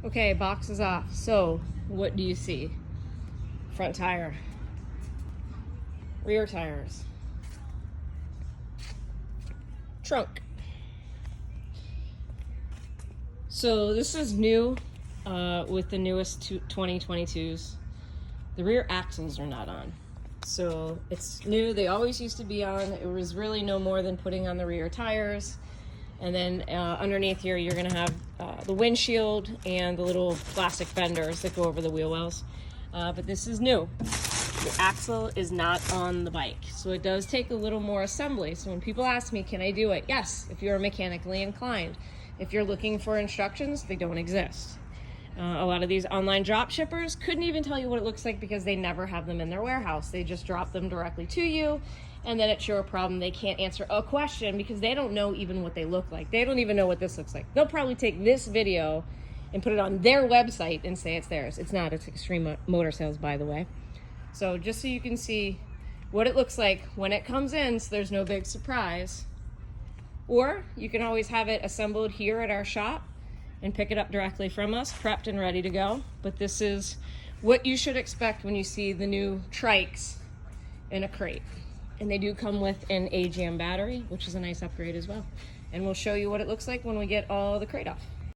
Okay, box is off. So, what do you see? Front tire, rear tires, trunk. So this is new with the newest 2022s. The rear axles are not on. So it's new. They always used to be on. It was really no more than putting on the rear tires. And then underneath here, you're gonna have the windshield and the little plastic fenders that go over the wheel wells. But this is new. The axle is not on the bike. So it does take a little more assembly. So when people ask me, can I do it? Yes, if you're mechanically inclined. If you're looking for instructions, they don't exist. A lot of these online drop shippers couldn't even tell you what it looks like because they never have them in their warehouse. They just drop them directly to you, and then it's your problem. They can't answer a question because they don't know even what they look like. They don't even know what this looks like. They'll probably take this video and put it on their website and say it's theirs. It's not. It's Extreme Motor Sales, by the way. So just so you can see what it looks like when it comes in, so there's no big surprise. Or you can always have it assembled here at our shop and pick it up directly from us, prepped and ready to go. But this is what you should expect when you see the new trikes in a crate. And they do come with an AGM battery, which is a nice upgrade as well. And we'll show you what it looks like when we get all the crate off.